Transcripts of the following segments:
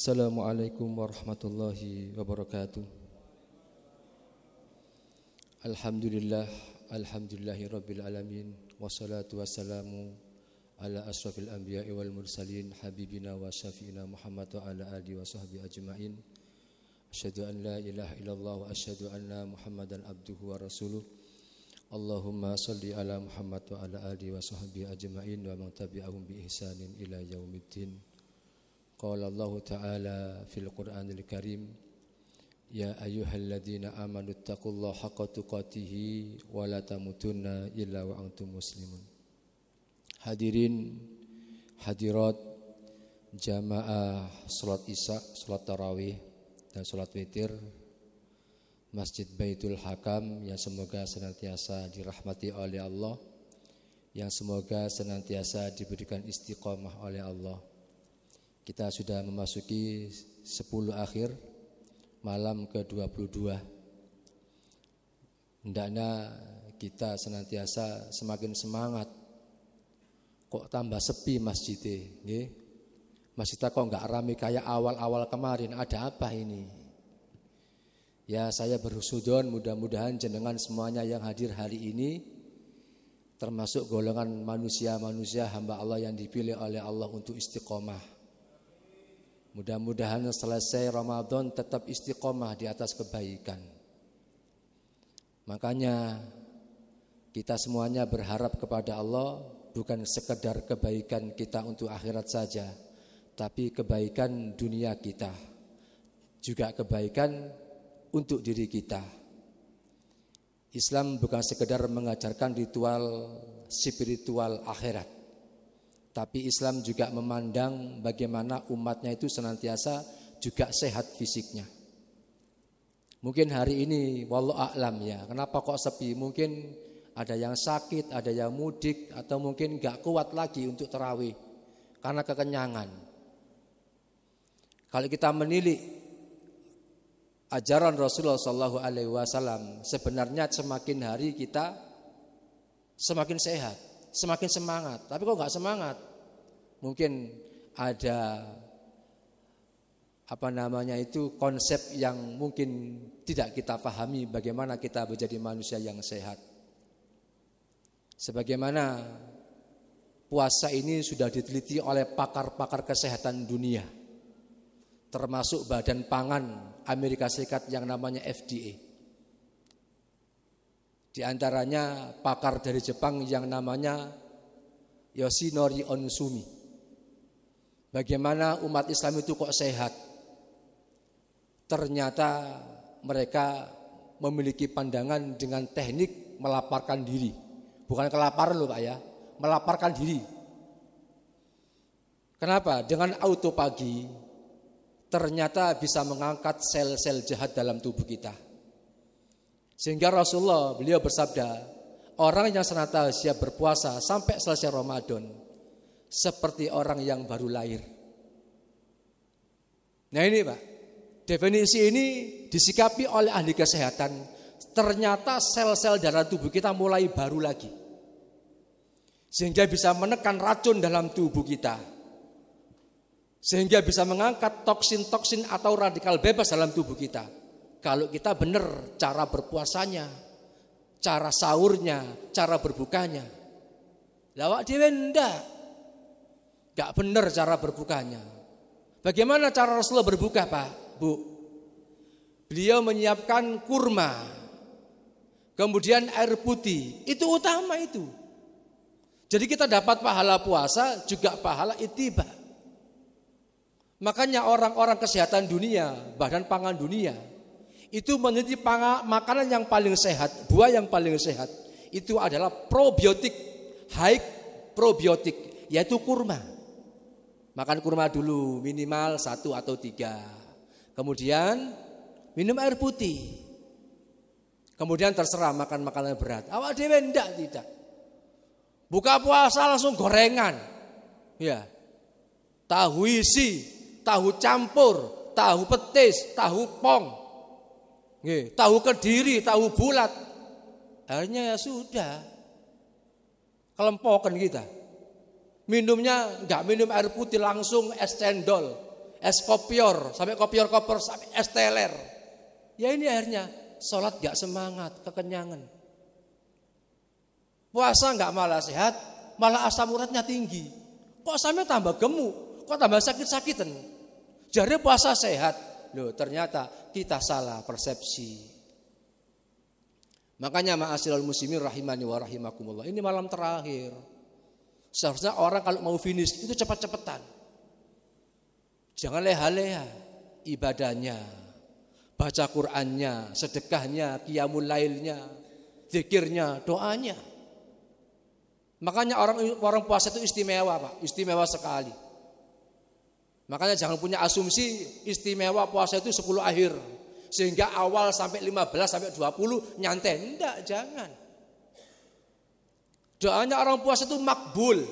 Assalamualaikum warahmatullahi wabarakatuh. Alhamdulillahi rabbil alamin. Wassalatu wassalamu ala asrafil anbiya'i wal mursalin habibina wa syafi'ina Muhammad wa ala alihi wa sahbihi ajma'in. Asyhadu an la ilaha illallah wa asyhadu anna Muhammadan abduhu wa rasuluh. Allahumma salli ala Muhammad wa ala alihi wa sahbihi ajma'in wa man tabi'ahum bi ihsanin ila yaumiddin. Qala Allah Ta'ala fil Qur'anil Karim, ya ayyuhalladzina amanu taqullaha haqqa tuqatih wa la tamutunna illa wa antum muslimun. Hadirin hadirat jamaah salat Isya, salat tarawih dan salat witir Masjid Baitul Hakam yang semoga senantiasa dirahmati oleh Allah, yang semoga senantiasa diberikan istiqamah oleh Allah. Kita sudah memasuki 10 akhir malam ke-22. Hendaknya kita senantiasa semakin semangat. Kok tambah sepi masjidnya, nggih? Masjidnya kok enggak ramai kayak awal-awal kemarin. Ada apa ini? Ya, saya berhusnuzon mudah-mudahan jenengan semuanya yang hadir hari ini termasuk golongan manusia-manusia hamba Allah yang dipilih oleh Allah untuk istiqomah. Mudah-mudahan selesai Ramadan tetap istiqomah di atas kebaikan. Makanya kita semuanya berharap kepada Allah bukan sekedar kebaikan kita untuk akhirat saja, tapi kebaikan dunia kita, juga kebaikan untuk diri kita. Islam bukan sekedar mengajarkan ritual spiritual akhirat, tapi Islam juga memandang bagaimana umatnya itu senantiasa juga sehat fisiknya. Mungkin hari ini wallahu a'lam ya, kenapa kok sepi? Mungkin ada yang sakit, ada yang mudik, atau mungkin gak kuat lagi untuk tarawih karena kekenyangan. Kalau kita menilik ajaran Rasulullah SAW, sebenarnya semakin hari kita semakin sehat, semakin semangat. Tapi kok gak semangat? Mungkin ada konsep yang mungkin tidak kita pahami bagaimana kita menjadi manusia yang sehat. Sebagaimana puasa ini sudah diteliti oleh pakar-pakar kesehatan dunia, termasuk Badan Pangan Amerika Serikat yang namanya FDA. Di antaranya pakar dari Jepang yang namanya Yoshinori Onsumi. Bagaimana umat Islam itu kok sehat? Ternyata mereka memiliki pandangan dengan teknik melaparkan diri. Bukan kelaparan loh Pak ya, melaparkan diri. Kenapa? Dengan autopagi ternyata bisa mengangkat sel-sel jahat dalam tubuh kita. Sehingga Rasulullah beliau bersabda, orang yang senantiasa berpuasa sampai selesai Ramadan seperti orang yang baru lahir. Nah ini Pak, definisi ini disikapi oleh ahli kesehatan. Ternyata sel-sel dalam tubuh kita mulai baru lagi, sehingga bisa menekan racun dalam tubuh kita, sehingga bisa mengangkat toksin-toksin atau radikal bebas dalam tubuh kita. Kalau kita benar cara berpuasanya, cara sahurnya, cara berbukanya. Lawak dhewe ndak. Gak benar cara berbukanya. Bagaimana cara Rasulullah berbuka Pak, Bu? Beliau menyiapkan kurma, kemudian air putih. Itu utama itu. Jadi kita dapat pahala puasa, juga pahala ittiba. Makanya orang-orang kesehatan dunia, Badan Pangan Dunia, itu meneliti makanan yang paling sehat, buah yang paling sehat, itu adalah probiotik, high probiotik, yaitu kurma. Makan kurma dulu minimal 1 atau 3. Kemudian minum air putih. Kemudian terserah makan makanan berat. Awak dhewe tidak. Buka puasa langsung gorengan. Ya. Tahu isi, tahu campur, tahu petis, tahu pong. Nggih, tahu kediri, tahu bulat. Akhirnya ya sudah. Kelempokan kita. Minumnya enggak minum air putih langsung es cendol. es kopior, sampai kopior-kopior, sampai es teler. Ya ini akhirnya sholat gak semangat, kekenyangan. Puasa gak malah sehat, malah asam uratnya tinggi. Kok sampai tambah gemuk, kok tambah sakit-sakitan. Jadi puasa sehat. Loh ternyata kita salah persepsi. Makanya ma'asyiral muslimin rahimani wa rahimakumullah. Ini malam terakhir. Seharusnya orang kalau mau finish itu cepat-cepatan. Jangan leha-leha ibadahnya, baca Qur'annya, sedekahnya, qiyamul lailnya, zikirnya, doanya. Makanya orang puasa itu istimewa, Pak, istimewa sekali. Makanya jangan punya asumsi istimewa puasa itu 10 akhir. Sehingga awal sampai 15 sampai 20 nyantai. Enggak, jangan. Doanya orang puasa itu makbul.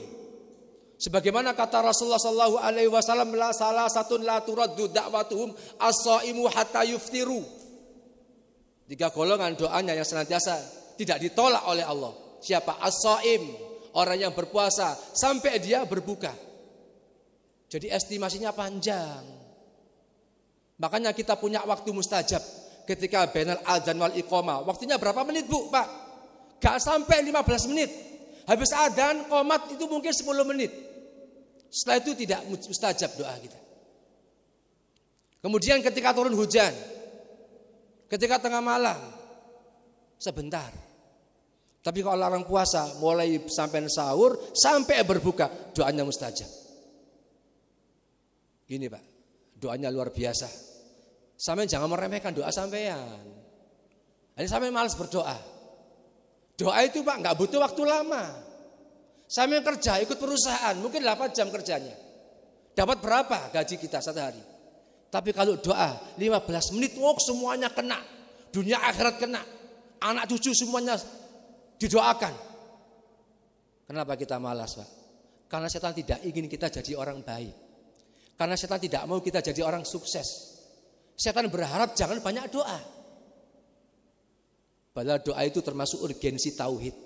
Sebagaimana kata Rasulullah sallallahu alaihi wasallam, la salah satun la turaddu da'watuhum as-shaimu hatta yuftiru. 3 golongan doanya yang senantiasa tidak ditolak oleh Allah. Siapa? As-shaim, orang yang berpuasa sampai dia berbuka. Jadi estimasinya panjang. Makanya kita punya waktu mustajab ketika bainal adzan wal iqamah. Waktunya berapa menit, Bu, Pak? Gak sampai 15 menit. Habis adzan, qomat itu mungkin 10 menit. Setelah itu tidak mustajab doa kita. Kemudian ketika turun hujan, ketika tengah malam, sebentar. Tapi kalau orang puasa mulai sampai sahur sampai berbuka, doanya mustajab. Gini, Pak, doanya luar biasa. Sampai jangan meremehkan doa sampean. Ini sampai malas berdoa. Doa itu, Pak, nggak butuh waktu lama. Sampai kerja ikut perusahaan mungkin 8 jam kerjanya. Dapat berapa gaji kita satu hari? Tapi kalau doa 15 menit, semuanya kena. Dunia akhirat kena. Anak cucu semuanya didoakan. Kenapa kita malas, Pak? Karena setan tidak ingin kita jadi orang baik. Karena setan tidak mau kita jadi orang sukses. Setan berharap jangan banyak doa. Padahal doa itu termasuk urgensi tauhid.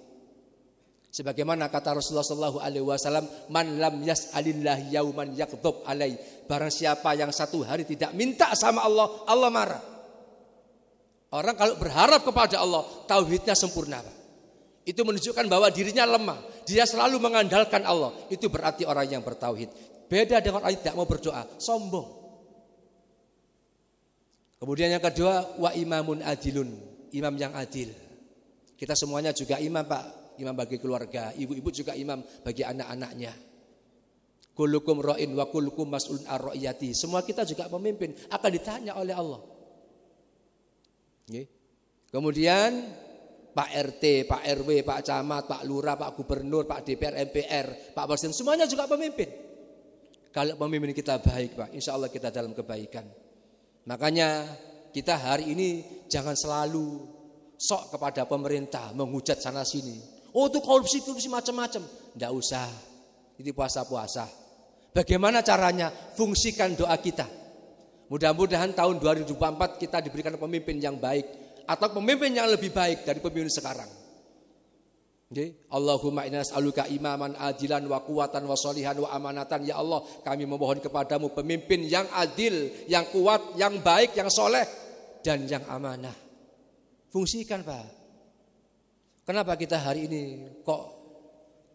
Sebagaimana kata Rasulullah sallallahu alaihi wasallam, man lam yas'alillah yauman yaghdab alai. Barang siapa yang satu hari tidak minta sama Allah, Allah marah. Orang kalau berharap kepada Allah, tauhidnya sempurna, Pak. Itu menunjukkan bahwa dirinya lemah. Dia selalu mengandalkan Allah. Itu berarti orang yang bertauhid. Beda dengan orang yang tidak mau berdoa, sombong. Kemudian yang kedua, wa imamun adilun, imam yang adil. Kita semuanya juga imam, Pak, imam bagi keluarga, ibu-ibu juga imam bagi anak-anaknya. Kullukum ra'in wa kullukum mas'ulun an ra'iyati. Semua kita juga pemimpin, akan ditanya oleh Allah. Kemudian Pak RT, Pak RW, Pak Camat, Pak Lurah, Pak Gubernur, Pak DPR, MPR, Pak Presiden, semuanya juga pemimpin. Kalau pemimpin kita baik, Pak, insya Allah kita dalam kebaikan. Makanya kita hari ini jangan selalu sok kepada pemerintah, menghujat sana sini. Oh itu korupsi macam-macam. Tidak usah, itu puasa-puasa. Bagaimana caranya? Fungsikan doa kita. Mudah-mudahan tahun 2024 kita diberikan pemimpin yang baik. Atau pemimpin yang lebih baik dari pemimpin sekarang. Allahumma inna nas'aluka imaman adilan wa quwatan wa sholihan wa amanatan. Ya Allah, kami memohon kepadamu pemimpin yang adil, yang kuat, yang baik, yang soleh, dan yang amanah. Fungsikan, Pak. Kenapa kita hari ini kok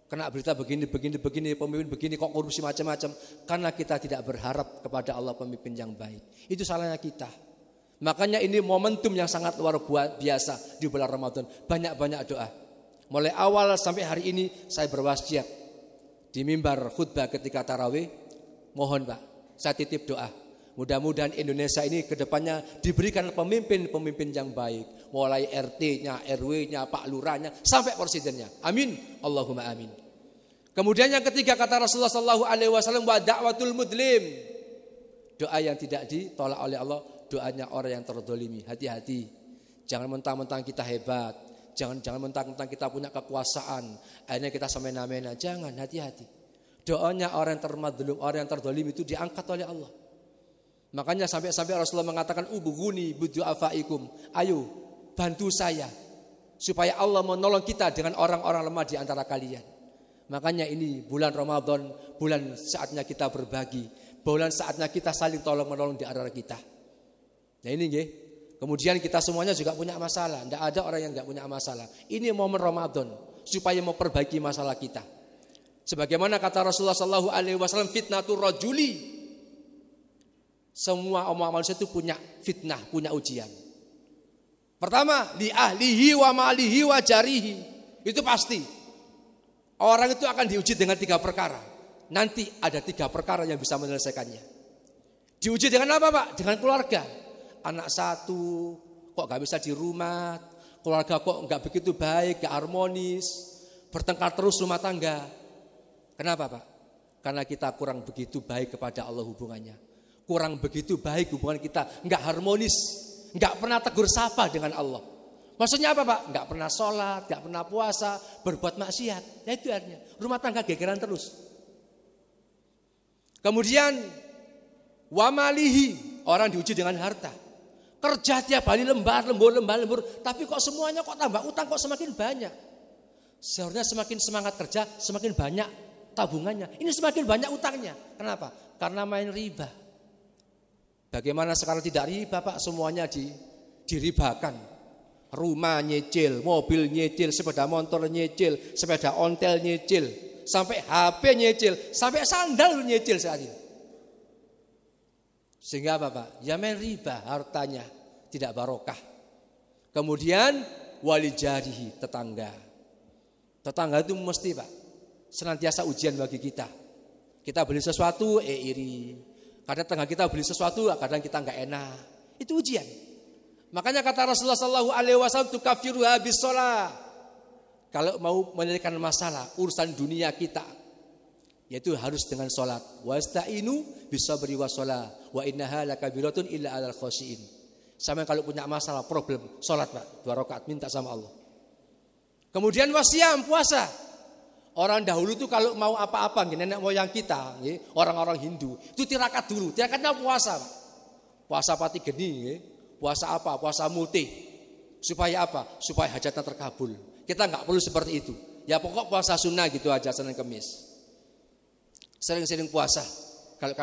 kena berita begini, pemimpin begini, kok korupsi macam-macam? Karena kita tidak berharap kepada Allah pemimpin yang baik. Itu salahnya kita. Makanya ini momentum yang sangat luar biasa di bulan Ramadan. Banyak-banyak doa. Mulai awal sampai hari ini saya berwasiat di mimbar khutbah ketika tarawih. Mohon, Pak, saya titip doa. Mudah-mudahan Indonesia ini ke depannya diberikan pemimpin-pemimpin yang baik. Mulai RT-nya, RW-nya, Pak Lurahnya, sampai presidennya. Amin. Allahumma amin. Kemudian yang ketiga kata Rasulullah sallallahu alaihi wasallam, wa da'watul mudlim. Doa yang tidak ditolak oleh Allah, doanya orang yang terdolimi. Hati-hati. Jangan mentang-mentang kita hebat. Jangan mentang-mentang kita punya kekuasaan, akhirnya kita semena-mena. Jangan, hati-hati. Doanya orang yang termadlum, orang yang terdolim itu diangkat oleh Allah. Makanya sampai Rasulullah mengatakan, ubghuni bidu'afaikum. Ayo, bantu saya. Supaya Allah menolong kita dengan orang-orang lemah di antara kalian. Makanya ini bulan Ramadan, bulan saatnya kita berbagi. Bulan saatnya kita saling tolong-menolong di antara kita. Nah ini nggih. Kemudian kita semuanya juga punya masalah. Tidak ada orang yang nggak punya masalah. Ini momen Ramadan supaya memperbaiki masalah kita. Sebagaimana kata Rasulullah SAW, fitnatur rajuli. Semua manusia itu punya fitnah, punya ujian. Pertama, li ahlihi wa malihi wa jarihi. Itu pasti. Orang itu akan diuji dengan 3 perkara. Nanti ada 3 perkara yang bisa menyelesaikannya. Diuji dengan apa, Pak? Dengan keluarga. Anak 1, kok gak bisa di rumah. Keluarga kok gak begitu baik, gak harmonis. Bertengkar terus rumah tangga. Kenapa, Pak? Karena kita kurang begitu baik kepada Allah hubungannya. Kurang begitu baik hubungan kita, enggak harmonis, enggak pernah tegur sapa dengan Allah. Maksudnya apa, Pak? Enggak pernah sholat, enggak pernah puasa, berbuat maksiat. Ya itu artinya, rumah tangga gegeran terus. Kemudian wamalihi, orang diuji dengan harta. Kerja tiap hari lembur, tapi kok semuanya kok tambah utang kok semakin banyak. Seharusnya semakin semangat kerja, semakin banyak tabungannya. Ini semakin banyak utangnya. Kenapa? Karena main riba. Bagaimana sekarang tidak riba, Pak? Semuanya diribakan. Rumah nyicil, mobil nyicil, sepeda motor nyicil, sepeda ontel nyicil, sampai HP nyicil, sampai sandal nyicil saat ini. Sehingga apa, Pak? Ya main riba, hartanya tidak barokah. Kemudian wali jarihi, tetangga. Tetangga itu mesti, Pak, senantiasa ujian bagi kita. Kita beli sesuatu, iri. Kadang tetangga kita beli sesuatu, kadang kita enggak enak. Itu ujian. Makanya kata Rasulullah SAW, tukafiruha bisolah. Kalau mau menyelesaikan masalah urusan dunia kita, yaitu harus dengan sholat. Wasta'inu bisabri wassalah, wa innaha lakabiratun illa 'alal khashiin. Sama kalau punya masalah, problem, sholat, Pak, 2 rakaat minta sama Allah. Kemudian wasiam, puasa. Orang dahulu itu kalau mau apa-apa, nenek moyang kita, orang-orang Hindu, itu tirakat dulu. Tirakatnya puasa, Pak. Puasa pati geni, puasa apa? Puasa multi. Supaya apa? Supaya hajatnya terkabul. Kita nggak perlu seperti itu. Ya pokok puasa sunnah gitu aja, Senin Kemis. Sering-sering puasa. Kalau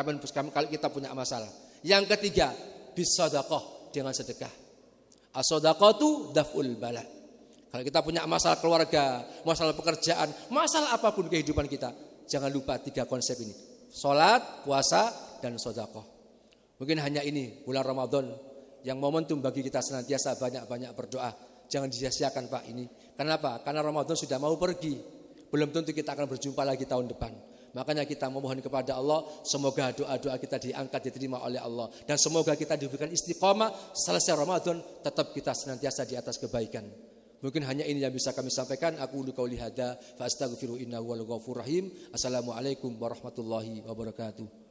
kita punya masalah. Yang ketiga, bisadaqah, dengan sedekah. As-sadaqatu daf'ul bala. Kalau kita punya masalah keluarga, masalah pekerjaan, masalah apapun kehidupan kita, jangan lupa 3 konsep ini. Sholat, puasa, dan sedekah. Mungkin hanya ini bulan Ramadan yang momentum bagi kita senantiasa banyak-banyak berdoa. Jangan disia-siakan, Pak, ini. Kenapa? Karena Ramadan sudah mau pergi. Belum tentu kita akan berjumpa lagi tahun depan. Makanya kita memohon kepada Allah, semoga doa-doa kita diangkat, diterima oleh Allah. Dan semoga kita diberikan istiqomah, selesai Ramadan tetap kita senantiasa di atas kebaikan. Mungkin hanya ini yang bisa kami sampaikan. Aku qauli hadza fa astaghfiru innahu wal ghafurur rahim. Assalamualaikum warahmatullahi wabarakatuh.